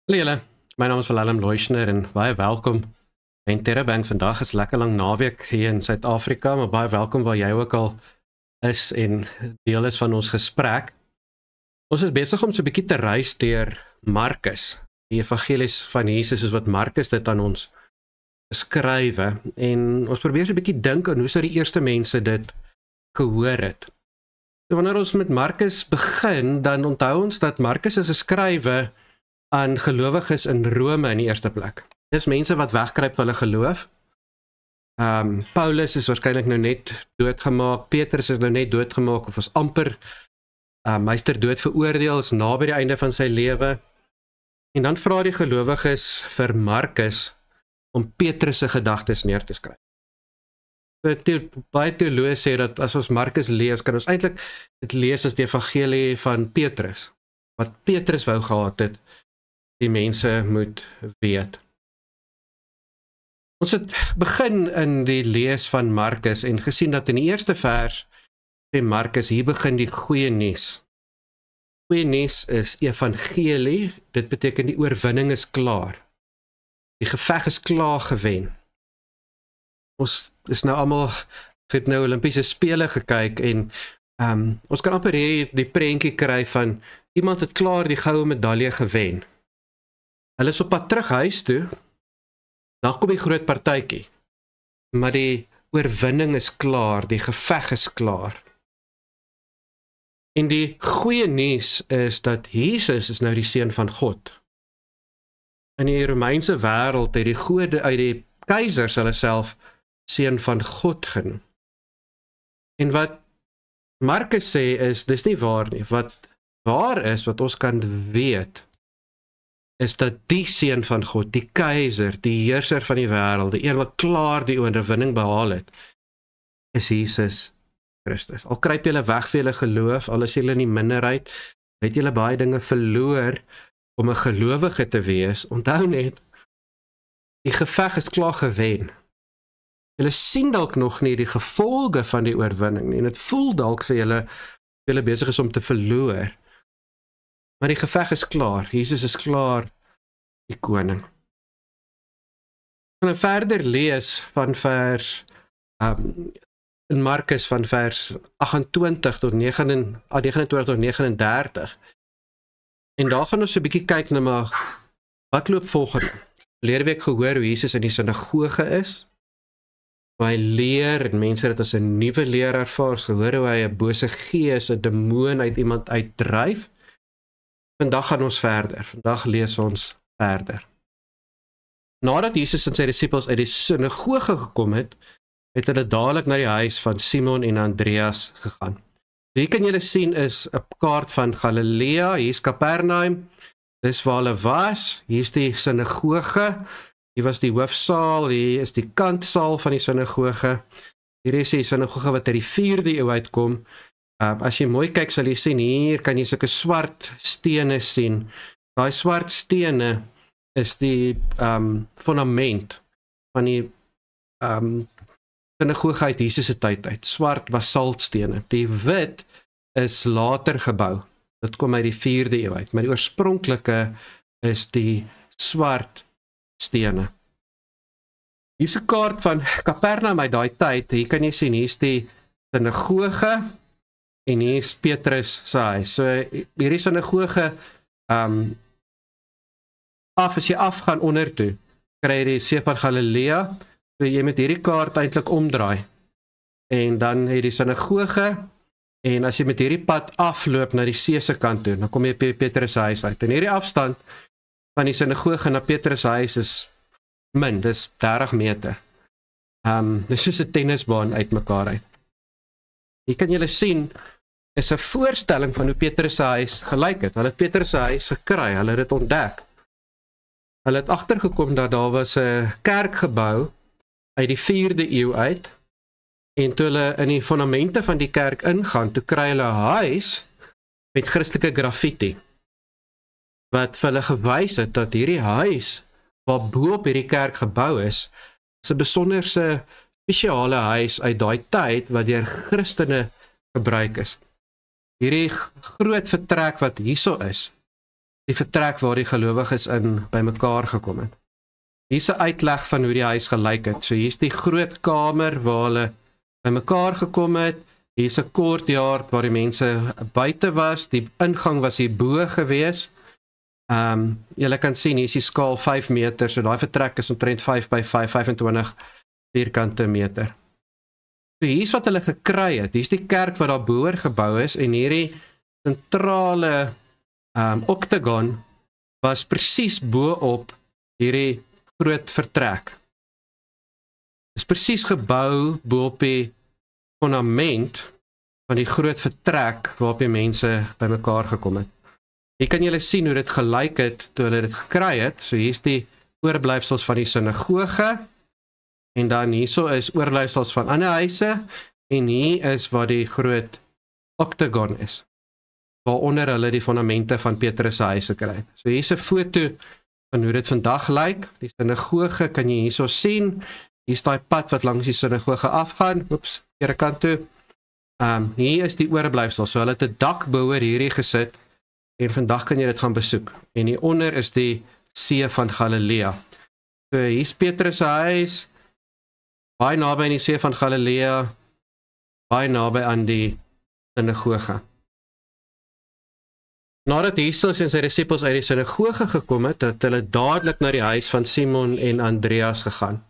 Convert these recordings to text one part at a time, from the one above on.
Hallo julle, my naam is Willem Loischner en baie welkom in Terrebang. Vandag is lekker lang naweek hier in Suid-Afrika, maar baie welkom waar jy ook al is en deel is van ons gesprek. Ons is besig om so 'n bietjie te reis deur Markus, die evangelies van Jesus, soos wat Markus dit aan ons skrywe, en ons probeer so 'n bietjie dink aan hoe sou die eerste mense dit gehoor het. So wanneer ons met Markus begin, dan onthou ons dat Markus is 'n skrywe aan gelowiges in Rome in die eerste plek. Dis mense wat wegkruip vir hulle geloof. Paulus is waarskynlik nou net doodgemaak, Petrus is nou net doodgemaak, of was amper, hy's ter dood veroordeel, is naby die einde van sy lewe. En dan vra die gelowiges vir Markus om Petrus se gedagtes neer te skryf. So, baie teoloë sê dat as ons Markus lees, kan ons eintlik dit lees as die evangelie van Petrus, wat Petrus wou gehad het, die mense moet weet. Ons het begin in die lees van Markus en gesien dat in die eerste vers sê Markus, hier begin die goeie nuus. Goeie nuus is evangelie, dit beteken die oorwinning is klaar. Die geveg is klaar gewen. Ons is nou almal, het nou Olympiese spele gekyk en ons kan amper die prentjie kry van iemand het klaar die goue medalje gewen. Hulle is op pad terug huis toe, dan kom die groot partytjie, maar die oorwinning is klaar, die geveg is klaar. En die goeie nuus is dat Jesus is nou die seun van God. In die Romeinse wêreld het die gode uit die keisers hulle self seun van God genoem. En wat Markus sê is, dis nie waar nie. Wat waar is, wat ons kan weet, is dat die seun van God, die keiser, die heerser van die wêreld, die een wat klaar die oorwinning behaal het, is Jesus Christus. Al kruip julle weg vir julle geloof, al is julle in die minderheid, het julle baie dinge verloor om 'n gelowige te wees, onthou net, die geveg is klaar gewen. Julle sien dalk nog nie die gevolge van die oorwinning nie, en dit voel dalk vir julle besig is om te verloor. Maar die geveg is klaar, Jesus is klaar, die koning. En verder lees van vers, in Markus van vers 28 tot 29 tot 39, en daar gaan ons so 'n bietjie kyk na maar, wat loop volgende? Verlede week gehoor hoe Jesus in die sinagoge is, hoe hy leer, en mense dit as 'n nuwe leer ervaar, gehoor hoe hy 'n bose gees, 'n demoon uit iemand uitdryf. Vandag gaan ons verder, vandag lees ons verder. Nadat Jesus en sy disippels uit die sinagoge gekom het, het hulle dadelik na die huis van Simon en Andreas gegaan. Hier kan julle sien is 'n kaart van Galilea, hier is Kapernaum, dis waar hulle was, hier is die sinagoge, hier was die hoofsaal, hier is die kantsaal van die sinagoge, hier is die sinagoge wat uit die 4de eeu uitkom. As jy mooi kyk, sal jy sien, hier kan jy sulke swart stene sien. Daai swart stene is die fundament van die sinagoge uit Jesus se tyd uit. Swart basaltstene. Die wit is later gebou. Dit kom uit die 4de eeu uit, maar die oorspronklike is die swart stene. Hier is 'n kaart van Kapernaum uit daai tyd. Hier kan jy sien, hier is die sinagoge, en hier is Petrus se huis. So hier is sinagoge, as jy afgaan onder toe, kry jy die See van Galilea, so jy met hierdie kaart eintlik omdraai, en dan het die sinagoge, en as jy met hierdie pad afloop na die see se kant toe, dan kom jy by Petrus se huis uit, en hierdie afstand van die sinagoge na Petrus se huis is min, dis 30 meter. Dis soos 'n tennisbaan uit mekaar uit. Hier kan julle sien, is 'n voorstelling van hoe Petrus se huis gelyk het. Hulle het Petrus se huis gekry, hulle het dit ontdek. Hulle het agtergekom dat daar was 'n kerk gebou uit die 4de eeu uit, en toe hulle in die fondamente van die kerk ingaan, toe kry hulle 'n huis met Christelike graffiti, wat vir hulle gewys het dat hierdie huis, wat bo op hierdie kerk gebou is 'n besonderse spesiale huis uit daai tyd, wat deur Christene gebruik is. Hierdie groot vertrek wat hierso is, die vertrek waar die gelowiges in bymekaar gekom het. Hier's 'n uitleg van hoe die huis gelyk het. So hier's die groot kamer waar hulle bymekaar gekom het. Hier's 'n courtyard waar die mense buite was. Die ingang was hier bo gewees. Julle kan sien hier's die skaal 5 meter. So daai vertrek is omtrent 5 by 5, 25 vierkante meter. So hier's wat hulle gekry het. Hier's die kerk wat daar boor gebou is en hierdie sentrale octagon was presies bo-op hierdie groot vertrek. Is presies gebou bo-op die fondament van die groot vertrek waarop die mense bymekaar gekom het. Hier kan julle sien hoe dit gelyk het toe hulle dit gekry het. So hier's die oorblyfsels van die sinagoge en dan hierso is oorblyfsels van ander huise en hier is waar die groot octagon is, waaronder hulle die fondamente van Petrus se huis gekry het. So hier's 'n foto van hoe dit vandag lyk. Die sinagoge kan jy hierso sien. Hier's daai pad wat langs die sinagoge afgaan. Oeps, verkeerde kant toe. Hier is die oorblyfsel. So hulle het 'n dak boor hierdie gesit en vandag kan jy dit gaan besoek. En hieronder is die See van Galilea. So hier's Petrus se huis, baie naby aan die See van Galilea, baie naby aan die sinagoge. Nadat Jesus en sy disippels uit die sinagoge gekom het, het hulle dadelik na die huis van Simon en Andreas gegaan.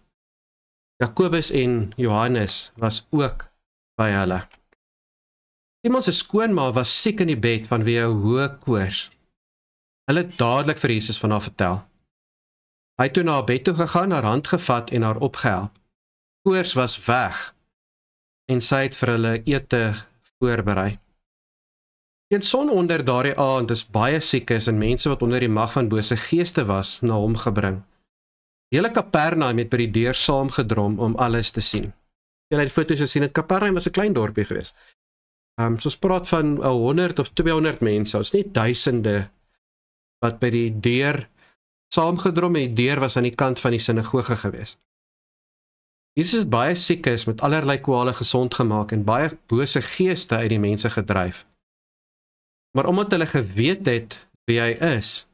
Jakobus en Johannes was ook by hulle. Simon se skoonma was siek in die bed vanweë 'n hoë koors. Hulle het dadelik vir Jesus van haar vertel. Hy het toe na haar bed toe gegaan, haar hand gevat en haar opgehelp. Koors was weg en sy het vir hulle ete voorberei. Teen sononder daardie aand is baie siekes en mense wat onder die mag van bose geeste was, na hom gebring. Die hele Kapernaum het by die deur saamgedrom om alles te sien. Julle het die foto's gesien, het Kapernaum was 'n klein dorpie geweest. So ons praat van 100 of 200 mense, ons nie duisende wat by die deur saamgedrom en die deur was aan die kant van die sinagoge geweest. Jesus het baie siekes met allerlei kwale gesond gemaak en baie bose geeste uit die mense gedryf. Maar omdat hulle geweet het wie hy is,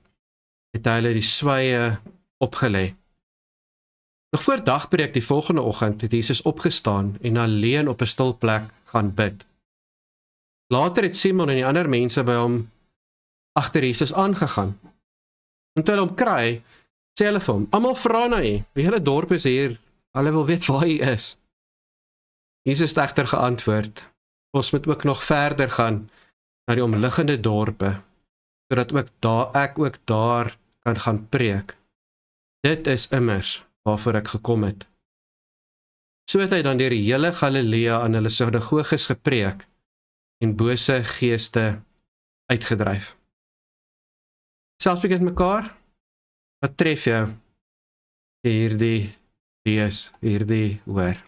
het hy hulle die swye opgelê. Nog voor dagbreek die volgende oggend het Jesus opgestaan en alleen op 'n stil plek gaan bid. Later het Simon en die ander mense by hom agter Jesus aangegaan. En toe hulle hom kry, sê hulle vir hom, almal vra na u, die hele dorp is hier, hulle wil weet waar hy is. Jesus het egter geantwoord, ons moet ook nog verder gaan na die omliggende dorpe, sodat ek ook daar kan gaan preek. Dit is immers waarvoor ek gekom het. So het hy dan deur die hele Galilea aan hulle sinagoges gepreek en bose geeste uitgedryf. Selfs met mekaar, wat tref jou hierdie lees, hierdie hoor?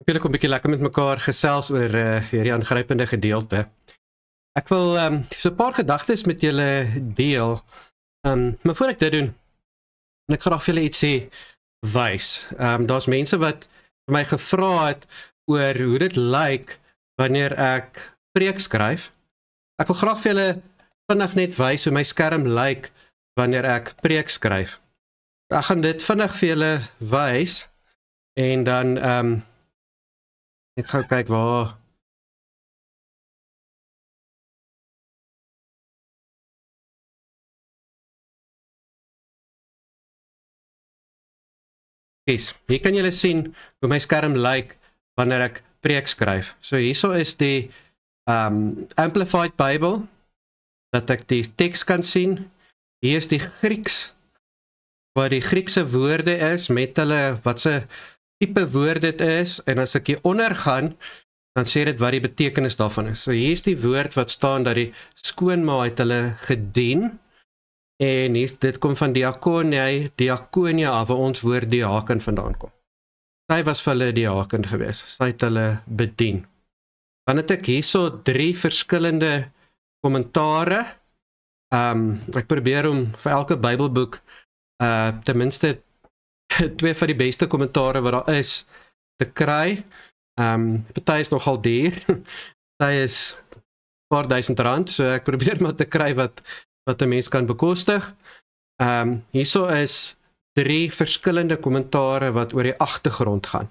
Ek kom 'n bietjie lekker met mekaar gesels oor hierdie aangrypende gedeelte. Ek wil so 'n paar gedagtes met julle deel. Maar voor ek dit doen, wil ek graag vir julle iets sê wys. Daar's mense wat vir my gevra het oor hoe dit lyk wanneer ek preek skryf. Ek wil graag vir julle vinnig net wys hoe my skerm lyk wanneer ek preek skryf. Ek gaan dit vinnig vir julle wys en dan ek gou kyk waar. Hier kan julle sien hoe my skerm lyk wanneer ek preek skryf. So hierso is die Amplified Bible, dat ek die teks kan sien. Hier is die Grieks, waar die Griekse woorde is, met hulle, wat se tipe woord dit is, en as ek hieronder gaan, dan sê dit wat die betekenis daarvan is. So hier is die woord wat staan, dat die skoonma het hulle gedien, en dit kom van diakonia af, waar ons woord diaken vandaan kom. Sy was vir hulle diaken gewees, sy het hulle bedien. Dan het ek hierso 3 verskillende kommentare. Ek probeer om vir elke Bybelboek ten minste 2 van die beste kommentare wat daar is te kry. Party is nogal duur. Party is paar R1000, so ek probeer maar te kry wat 'n mens kan bekostig. Hierso is 3 verskillende kommentare wat oor die agtergrond gaan.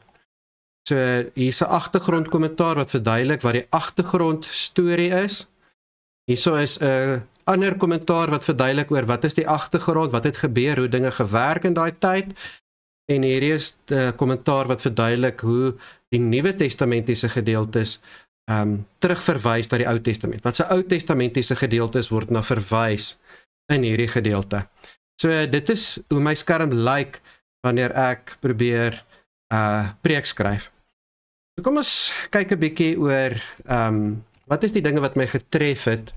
So hier's 'n agtergrondkommentaar wat verduidelik wat die agtergrond storie is. Hierso is 'n ander kommentaar wat verduidelik oor wat is die agtergrond, wat het gebeur, hoe dinge gewerk in daai tyd. En hierdie is 'n kommentaar wat verduidelik hoe die Nuwe Testamentiese gedeeltes terugverwys na die Ou Testament. Wat se Ou Testamentiese gedeeltes word na verwys in hierdie gedeelte. So dit is hoe my skerm lyk wanneer ek probeer preek skryf. So kom ons kyk 'n bietjie oor wat is die dinge wat my getref het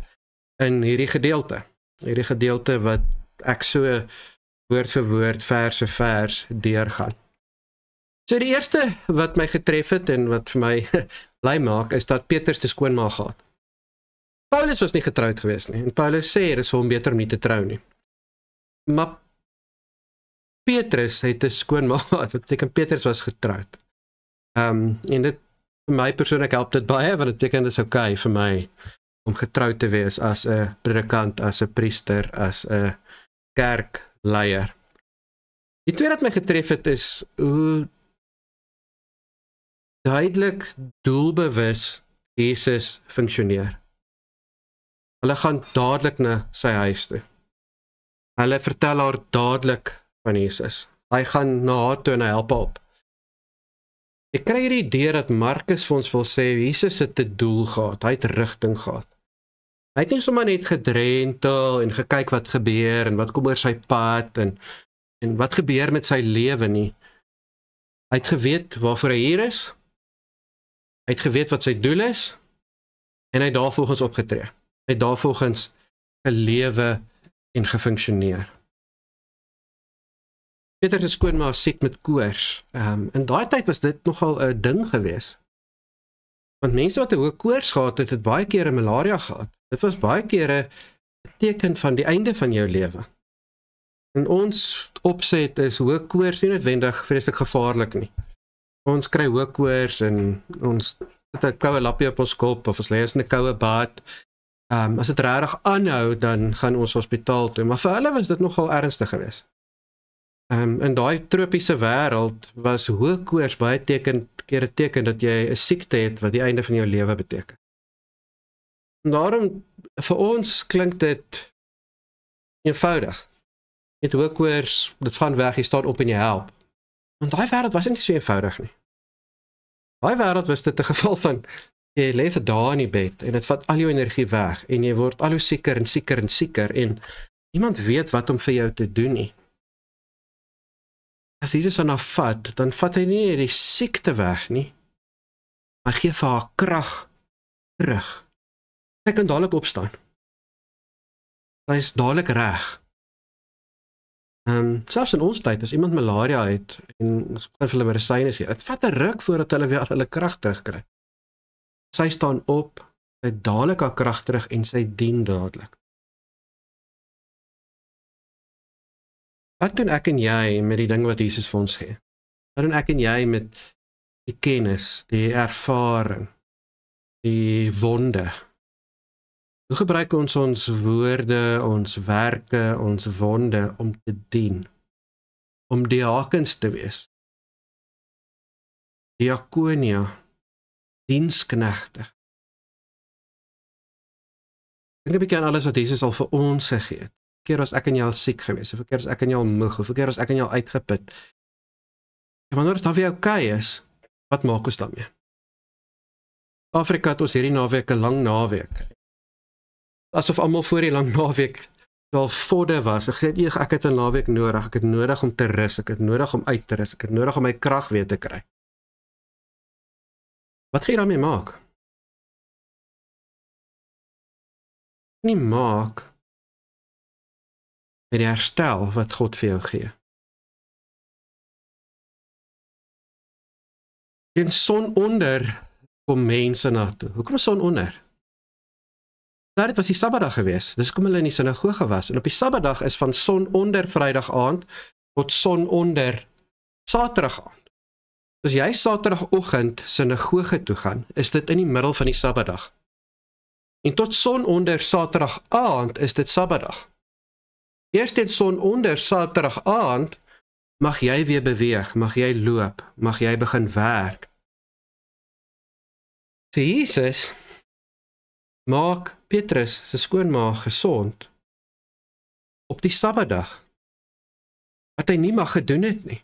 in hierdie gedeelte. Hierdie gedeelte wat ek so woord vir woord, vers vir vers deurgaan. So die eerste wat my getref het en wat vir my bly maak, is dat Petrus 'n skoonma gehad. Paulus was nie getroud gewees nie, en Paulus sê, dit is vir hom beter om nie te trou nie. Maar Petrus het 'n skoonma gehad, wat beteken Petrus was getroud. En dit, vir my persoonlik help dit baie, want dit beteken dit is okay vir my om getroud te wees as 'n predikant, as 'n priester, as 'n kerkleier. Die tweede wat my getref het is hoe duidelik doelbewus Jesus funksioneer. Hulle gaan dadelik na sy huis toe. Hulle vertel haar dadelik van Jesus. Hy gaan na haar toe en hy help haar op. Ek kry hierdie idee dat Markus vir ons wil sê, Jesus het 'n doel gehad, hy het rigting gehad. Hy het nie sommer net gedrentel en gekyk wat gebeur en wat kom oor sy pad en wat gebeur met sy lewe nie. Hy het geweet waarvoor hy hier is, hy het geweet wat sy doel is, en hy het daarvolgens opgetree. Hy het daarvolgens gelewe en gefunksioneer. Petrus se skoonma was siek met koors. In daai tyd was dit nogal 'n ding gewees. Want mense wat 'n hoë koors gehad het, het baie kere malaria gehad. Dit was baie kere 'n teken van die einde van jou lewe. En ons opset is hoë koors nie noodwendig vreeslik gevaarlik nie. Ons kry hoë koors en ons het 'n koue lappie op ons kop of ons lê in 'n koue bad. As dit regtig aanhou, dan gaan ons hospitaal toe. Maar vir hulle was dit nogal ernstig geweest. In daai tropiese wêreld was hoë koors baie keer 'n teken dat jy 'n siekte het wat die einde van jou lewe beteken. En daarom, vir ons klink dit eenvoudig. Net hoë koors, dit gaan weg, jy staan op en jy help. Want daai wêreld was nie so eenvoudig nie. Daai wêreld was dit 'n geval van jy lê vir dae in die bed en dit vat al jou energie weg en jy word al hoe sieker en sieker en sieker en niemand weet wat om vir jou te doen nie. As Jesus aan haar vat, dan vat hy nie die siekte weg nie, maar gee vir haar krag terug. Sy kan dadelik opstaan. Sy is dadelik reg. Selfs in ons tyd, as iemand malaria het en ons kan vir hulle medisyne gee, dit vat 'n ruk voordat hulle weer hulle krag terugkry. Sy staan op, sy het dadelik haar krag terug en sy dien dadelik. Wat doen ek en jy met die ding wat Jesus vir ons gee? Wat doen ek en jy met die kennis, die ervaring, die wonde? Hoe gebruik ons ons woorde, ons werke, ons wonde om te dien? Om diakens te wees? Diakonia, diensknegte. Dink 'n bietjie aan alles wat Jesus al vir ons gegee het. Keer was ek en jy al siek geweest, of keer was ek en jy al moeg, of keer was ek en jy al uitgeput. En wanneer dit dan vir jou oukei is, wat maak ons daarmee? Afrika het ons hierdie naweek 'n lang naweek. Asof almal voor die lang naweek wel vodde was. Ek sê, ek het 'n naweek nodig, ek het nodig om te rus, ek het nodig om uit te rus, ek het nodig om my krag weer te kry. Wat gaan jy daarmee maak? Nie maak met die herstel wat God vir jou gee. En son onder kom mense na toe. Hoekom is son onder? Dit was die Sabbatdag gewees, dis kom hulle in die sinagoge was, en op die Sabbatdag is van son onder Vrydag aand tot son onder Saterdag aand. As jy Saterdagoggend sinagoge toe gaan, is dit in die middel van die Sabbatdag. En tot son onder Saterdag aand is dit Sabbatdag. Eers teen son onder Saterdag aand mag jy weer beweeg, mag jy loop, mag jy begin werk. So Jesus maak Petrus sy skoonma gesond op die Sabbatdag, wat hy nie mag gedoen het nie.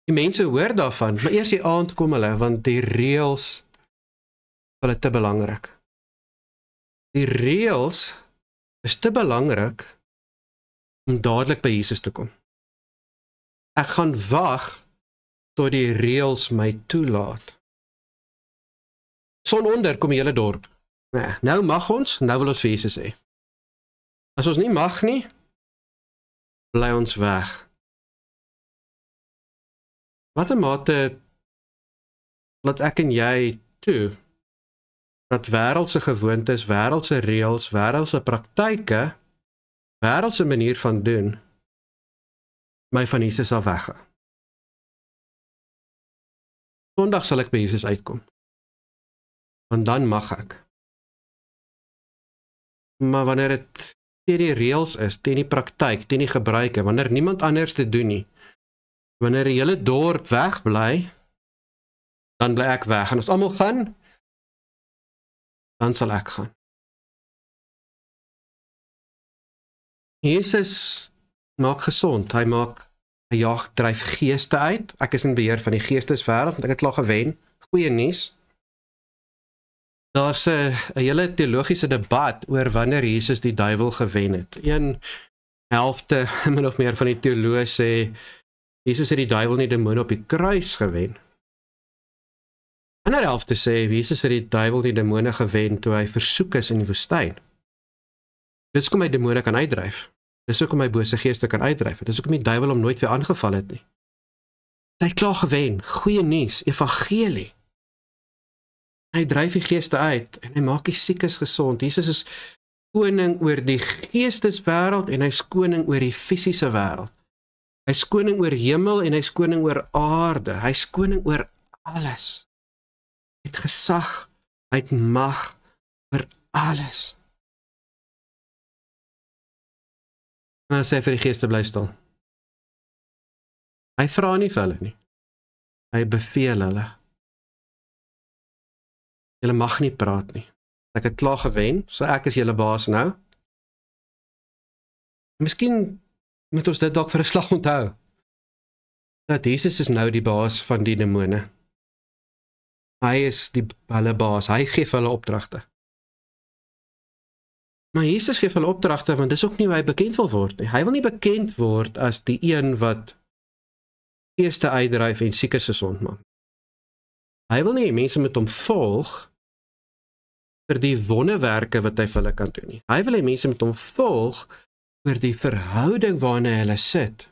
Die mense hoor daarvan, maar eers die aand kom hulle, want die reëls hulle te belangrik. Die reëls is te belangrik om dadelik by Jesus te kom. Ek gaan wag tot die reëls my toelaat. Son onder kom die hele dorp. Nee, nou mag ons, nou wil ons vir Jesus sê. As ons nie mag nie, bly ons weg. Wat 'n mate laat ek en jy toe dat wêreldse gewoontes, wêreldse reëls, wêreldse praktyke, wêreldse manier van doen my van Jesus af weggaan. Sondag sal ek by Jesus uitkom. Want dan mag ek. Maar wanneer dit teen die reëls is, teen die praktyk, teen die gebruike, wanneer niemand anders dit doen nie, wanneer die hele dorp wegbly, dan bly ek weg. En as almal gaan, dan sal ek gaan. Jesus maak gesond, hy dryf geeste uit. Ek is in beheer van die geesteswêreld, want ek het klaar gewen. Goeie nuus. Daar's 'n hele teologiese debat oor wanneer Jesus die duiwel gewen het. Een helfte, min of meer van die teoloë sê, Jesus het die duiwel nie demone op die kruis gewen. Ander helfte sê, Jesus het die duiwel nie demone gewen toe hy versoek is in die woestyn. Dis hoekom hy demone kan uitdryf. Dis hoekom hy bose geeste kan uitdryf. Dis hoekom die duiwel hom nooit weer aangeval het nie. Hy het klaar gewen. Goeie nuus, evangelie. Hy dryf die geeste uit en hy maak die siekes gesond. Jesus is koning oor die geesteswêreld en hy's koning oor die fisiese wêreld. Hy's koning oor hemel en hy's koning oor aarde. Hy's koning oor alles. Hy het gesag, hy het mag oor alles. En dan sê hy vir die geeste bly stil. Hy vra nie vir hulle nie. Hy beveel hulle. Julle mag nie praat nie. Ek het klaar gewen, so ek is julle baas nou. Miskien moet ons dit dalk vir 'n slag onthou. Dat Jesus is nou die baas van die demone. Hy is hulle baas, hy gee vir hulle opdragte. Maar Jesus gee vir hulle opdragte, want dis ook nie hoe hy bekend wil word nie. Hy wil nie bekend word as die een wat geeste uitdryf en siekes gesond maak. Hy wil nie mense met hom volg vir die wonderwerke wat hy vir hulle kan doen nie. Hy wil hê mense met hom volg oor die verhouding waarna hulle sit.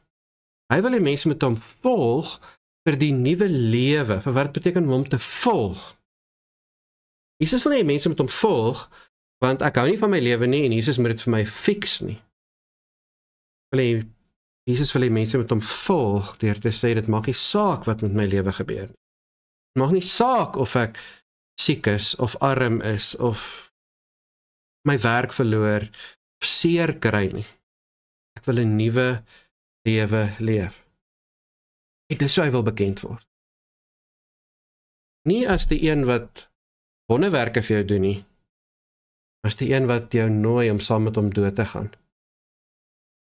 Hy wil hê mense met hom volg vir die nuwe lewe, vir wat beteken om hom te volg. Jesus wil hê mense met hom volg, want ek hou nie van my lewe nie, en Jesus moet dit vir my fix nie. Jesus wil hê mense met hom volg, deur te sê, dit maak nie saak wat met my lewe gebeur nie. Dit maak nie saak of ek siek is, of arm is, of my werk verloor, of seer kry nie. Ek wil 'n nuwe lewe leef. En dis hoe hy wil bekend word. Nie as die een wat wonderwerke vir jou doen nie, as die een wat jou nooi om saam met hom dood te gaan.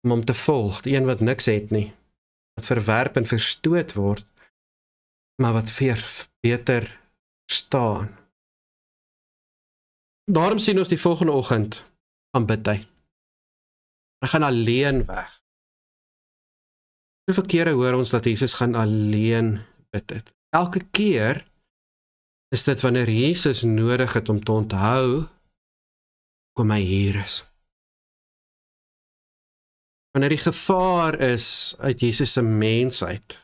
Om hom te volg, die een wat niks het nie, wat verwerp en verstoot word, maar wat weer beter staan. Daarom sien ons die volgende oggend, gaan bid hy. Hy gaan alleen weg. Hoeveel kere hoor ons dat Jesus gaan alleen bid het? Elke keer is dit wanneer Jesus nodig het om te onthou kom hy hier is. Wanneer die gevaar is uit Jesus se mensheid,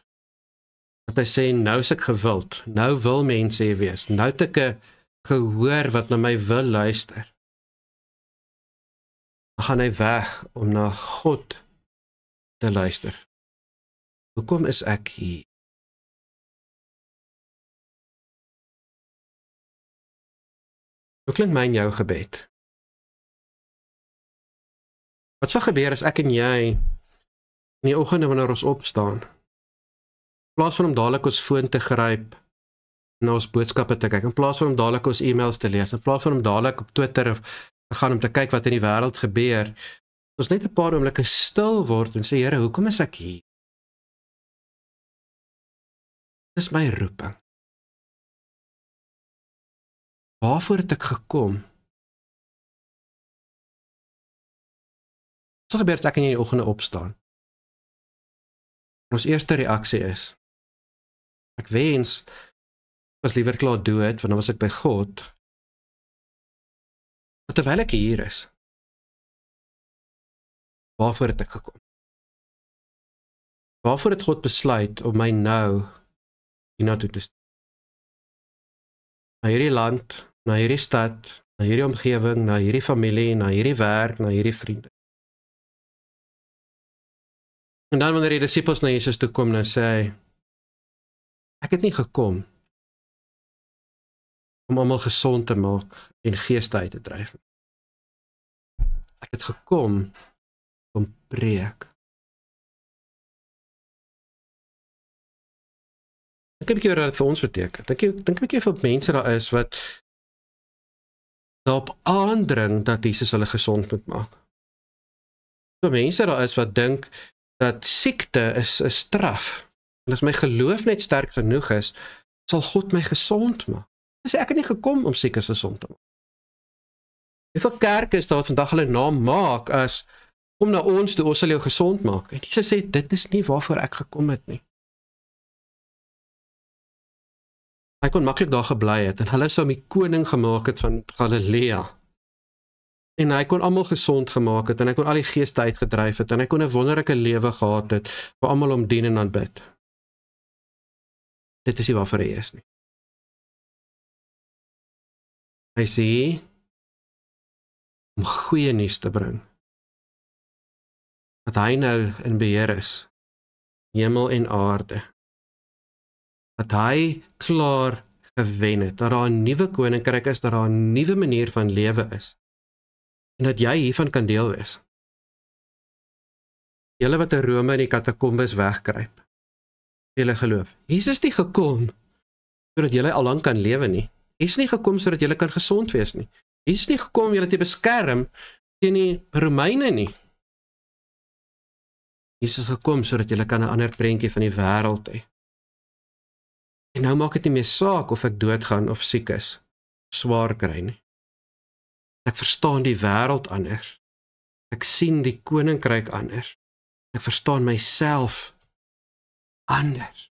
dat hy sê, nou is ek gewild, nou wil mense hier wees, nou het ek 'n gehoor wat na my wil luister. Dan gaan hy weg om na God te luister. Hoekom is ek hier? Hoe klink my en jou gebed? Wat sal gebeur as ek en jy in die oggende wanneer ons opstaan, in plaas van om dadelik ons foon te gryp, na ons boodskappe te kyk, in plaas van om dadelik ons e-mails te lees, in plaas van om dadelik op Twitter te gaan om te kyk wat in die wêreld gebeur, ons net 'n paar oomblikke stil word en sê, Here, hoekom is ek hier? Dis my roeping. Waarvoor het ek gekom? Wat sal gebeur as ek in die oggende opstaan? Ons eerste reaksie is, ek wens, was liewer klaar dood, want dan was ek by God. Maar terwyl ek hier is, waarvoor het ek gekom? Waarvoor het God besluit om my nou hiernatoe te stuur? Na hierdie land, na hierdie stad, na hierdie omgewing, na hierdie familie, na hierdie werk, na hierdie vriende. En dan wanneer die disippels na Jesus toe kom, dan sê hy, ek het nie gekom om almal gesond te maak en geeste uit te dryf. Ek het gekom om preek. Dink 'n bietjie oor wat dit vir ons beteken. Dink 'n bietjie of mense daar is wat daarop aandring dat Jesus hulle gesond moet maak. So mense daar is wat dink dat siekte is 'n straf. En as my geloof net sterk genoeg is, sal God my gesond maak. Dis ek het nie gekom om siekes gesond te maak. Hoeveel kerke is daar vandag hulle naam maak as kom na ons toe, ons sal jou gesond maak. En Jesus sê dit is nie waarvoor ek gekom het nie. Hy kon maklik daar gebly het en hulle sou hom die koning gemaak het van Galilea. En hy kon almal gesond gemaak het en hy kon al die geeste uitgedryf het en hy kon 'n wonderlike lewe gehad het waar almal hom dien en aanbid. Dit is nie waarvoor hy is nie. Hy sê om goeie nuus te bring. Dat hy nou in beheer is, hemel en aarde. Dat hy klaar gewen het, dat daar 'n nuwe koninkryk is, dat daar 'n nuwe manier van lewe is. En dat jy hiervan kan deel wees. Julle wat in Rome in die katakombes wegkruip, julle geloof, Jesus is nie gekom sodat julle allang kan lewe nie. Jesus is nie gekom sodat julle kan gesond wees nie. Jesus is nie gekom om julle te beskerm teen die Romeine nie. Jesus is gekom sodat julle kan 'n ander prentjie van die wêreld hê. En nou maak dit nie meer saak of ek doodgaan of siek is, swaar kry nie. Ek verstaan die wêreld anders. Ek sien die koninkryk anders. Ek verstaan myself anders.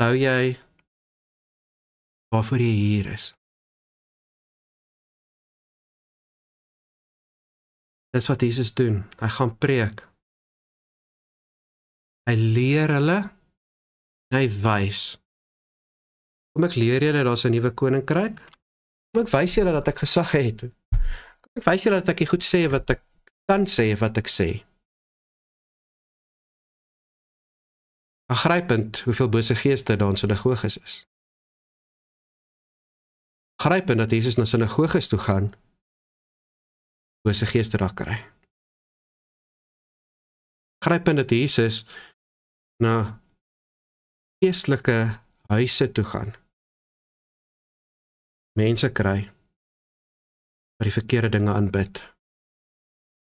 Sou jy waarvoor jy hier is. Dis wat Jesus doen. Hy gaan preek. Hy leer hulle, en hy wys. Kom ek leer julle, daar's 'n nuwe koninkryk? Kom ek wys julle dat ek gesag het? Kom ek wys julle dat ek goed sê wat ek kan sê, wat ek sê? Aangrypend hoeveel bose geeste daar in sinagoges is. Aangrypend dat Jesus na sinagoges toe gaan, bose geeste daar kry. Aangrypend dat Jesus na geestelike huise toe gaan. Mense kry wat die verkeerde dinge aanbid,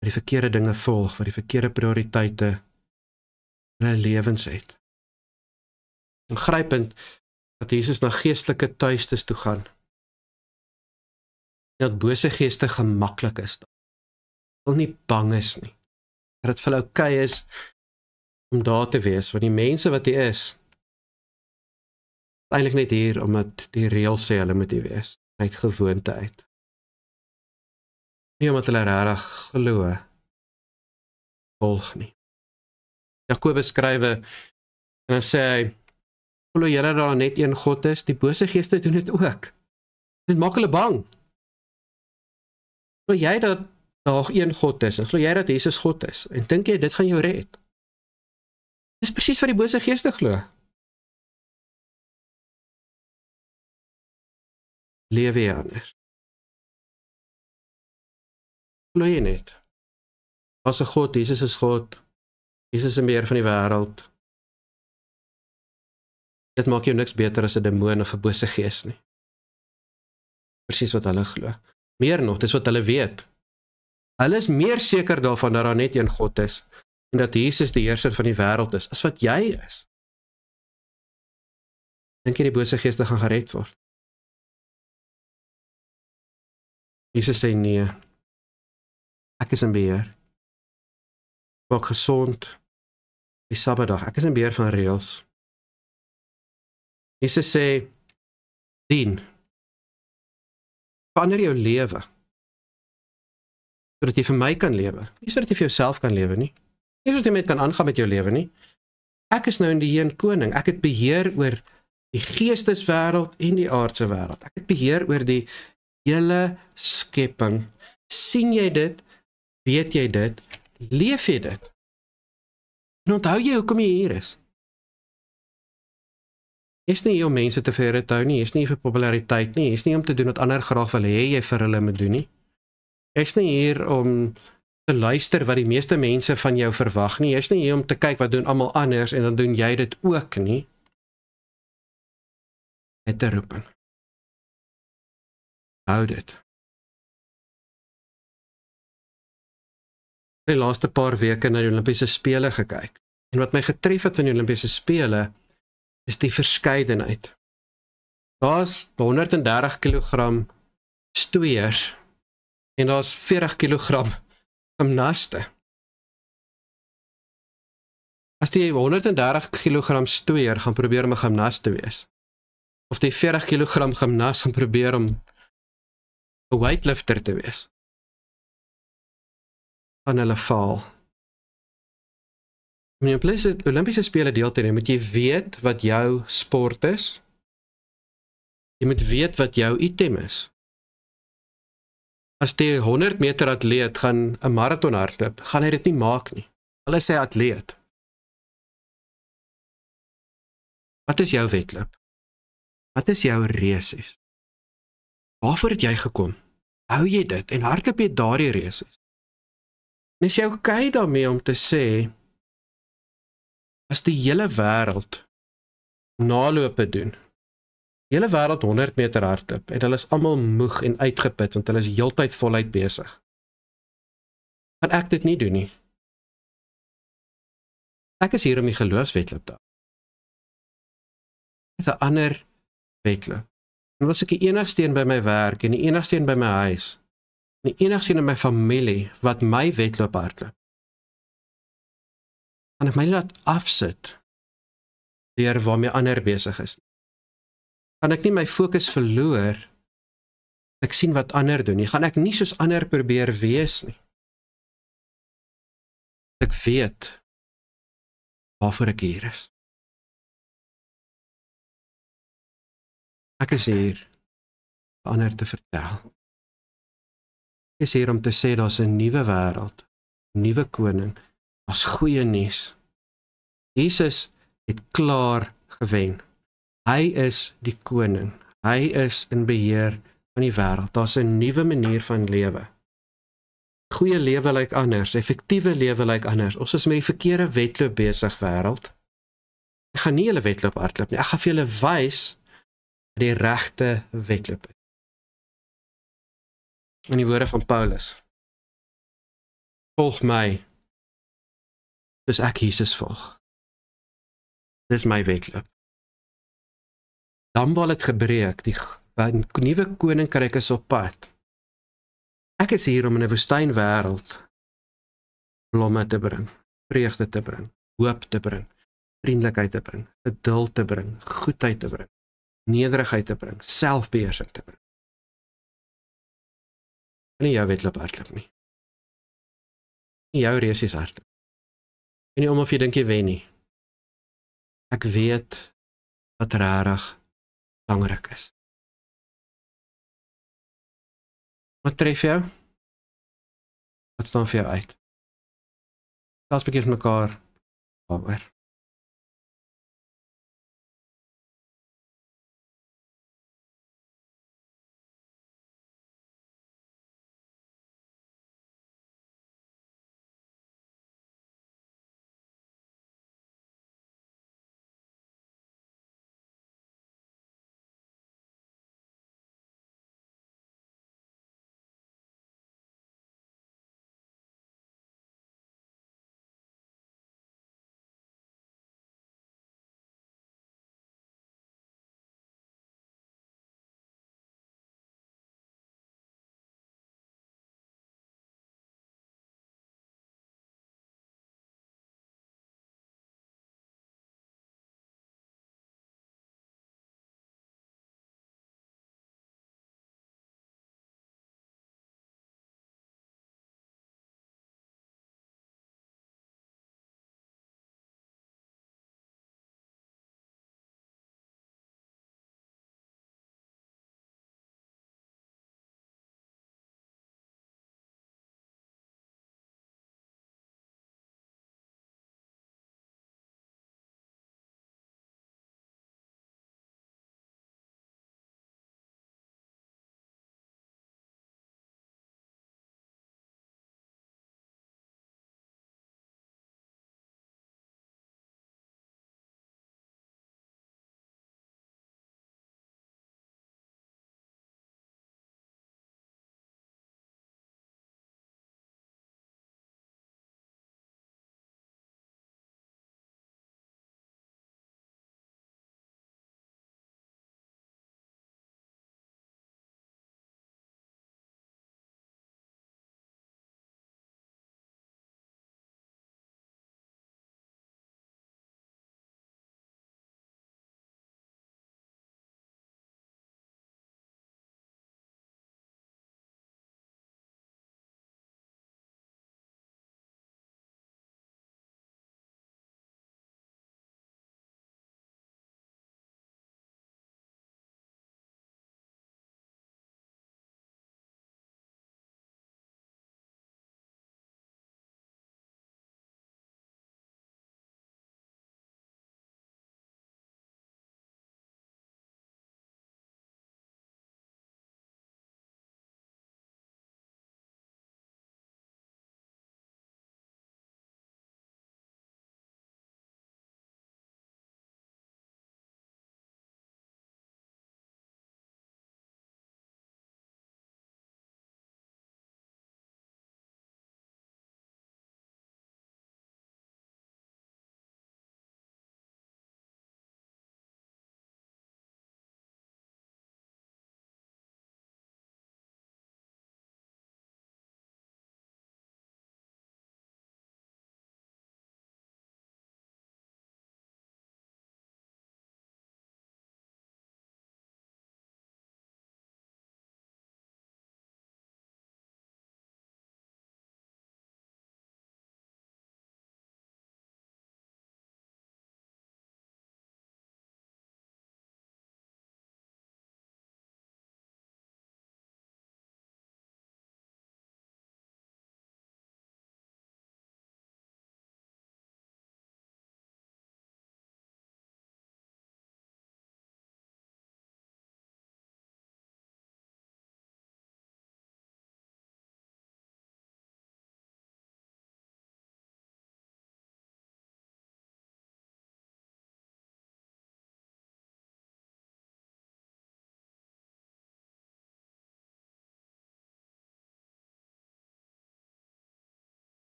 wat die verkeerde dinge volg, wat die verkeerde prioriteite in hulle lewens het. Aangrypend dat Jesus na geestelike tuistes toe gaan. En dat bose geeste gemaklik is. Wil nie bang is nie. Dat dit vir hulle okay is om daar te wees, want die mense wat hier is eintlik net hier omdat die reël sê hulle moet hier wees, uit gewoonte uit. Nie omdat hulle regtig glo, volg nie. Jakobus skrywe, en dan sê hy, glo julle dat daar net een God is, die bose geeste doen dit ook. Dit maak hulle bang. Glo jy dat daar een God is, en glo jy dat Jesus God is, en dink jy dit gaan jou red? Dis presies wat die bose geeste glo. Lewe jy anders? Glo jy net? As 'n God, Jesus is God, Jesus is 'n beheer van die wêreld. Dit maak jou niks beter as 'n demoon of 'n bose gees nie. Presies wat hulle glo. Meer nog, dis wat hulle weet. Hulle is meer seker daarvan dat daar net een God is, en dat Jesus die heerser van die wêreld is, as wat jy is. Dink jy die bose geeste gaan gered word? Jesus sê nee, ek is in beheer. Maak gesond die Sabbatdag, ek is in beheer van reëls. Jesus sê, dien. Verander jou lewe, sodat jy vir my kan lewe, nie sodat jy vir jouself kan lewe nie, nie sodat jy met kan aangaan met jou lewe nie. Ek is nou in die een koning, ek het beheer oor die geesteswêreld en die aardse wêreld, ek het beheer oor die hele skepping. Sien jy dit? Weet jy dit? Leef jy dit? En onthou jy hoekom jy hier is? Jy is nie hier om mense te verhou nie, jy is nie hier vir populariteit nie, jy is nie om te doen wat ander graag wil hê jy vir hulle moet doen nie. Jy is nie hier om te luister wat die meeste mense van jou verwag nie, jy is nie hier om te kyk wat doen almal anders en dan doen jy dit ook nie. Met 'n roeping. Hou dit. Die laaste paar weke na die Olimpiese Spele gekyk. En wat my getref het van die Olimpiese Spele is die verskeidenheid. Daar's 130 kg stoeiers en daar's 40 kg gimnaste. As die 130 kg stoeier gaan probeer om 'n gimnas te wees, of die 40 kg gimnas gaan probeer om 'n weightlifter te wees, gaan hulle faal. Om in die Olimpiese Spele deel te neem, moet jy weet wat jou sport is. Jy moet weet wat jou item is. As die 100 meter atleet gaan 'n marathon hardloop, gaan hy dit nie maak nie. Hulle sê atleet. Wat is jou wedloop? Wat is jou reisies? Waarvoor het jy gekom? Hou jy dit en hardloop jy daardie reisies? En is jy okay daarmee om te sê, as die hele wêreld nalope doen, die hele wêreld 100 meter hardloop, en hulle is almal moeg en uitgeput, want hulle is heeltyd voluit besig, gaan ek dit nie doen nie. Ek is hier om die geloofswedloop te hou. Dit is 'n ander wedloop. En was ek die enigste een by my werk, en die enigste een by my huis, en die enigste een in my familie, wat my wedloop hardloop, gaan ek my nie laat afsit, deur waarmee ander besig is. Gaan ek nie my fokus verloor, ek sien wat ander doen nie, gaan ek nie soos ander probeer wees nie. Ek weet waarvoor ek hier is. Ek is hier om ander te vertel. Ek is hier om te sê daar's 'n nuwe wêreld, 'n nuwe koning, daar's goeie nuus. Jesus het klaar gewen. Hy is die koning. Hy is in beheer van die wêreld. Daar's 'n nuwe manier van lewe. Goeie lewe lyk anders, effektiewe lewe lyk anders. Ons is met die verkeerde wedloop besig wêreld. Ek gaan nie julle wedloop hardloop nie. Ek gaan vir julle wys wat die regte wedloop is. In die woorde van Paulus. Volg my, soos ek Jesus volg. Dis my wedloop. Dan word dit gebreek, die nuwe koninkryk is op pad. Ek is hier om in 'n woestynwêreld blomme te bring, vreugde te bring, hoop te bring, vriendelikheid te bring, geduld te bring, goedheid te bring, nederigheid te bring, selfbeheersing te bring. Nie jou wedloop hardloop nie. Nie jou resies hardloop. En nie om of jy dink jy wen nie. Ek weet wat regtig belangrik is. Wat tref jou? Wat staan vir jou uit? Laat ons bietjie met mekaar daaroor.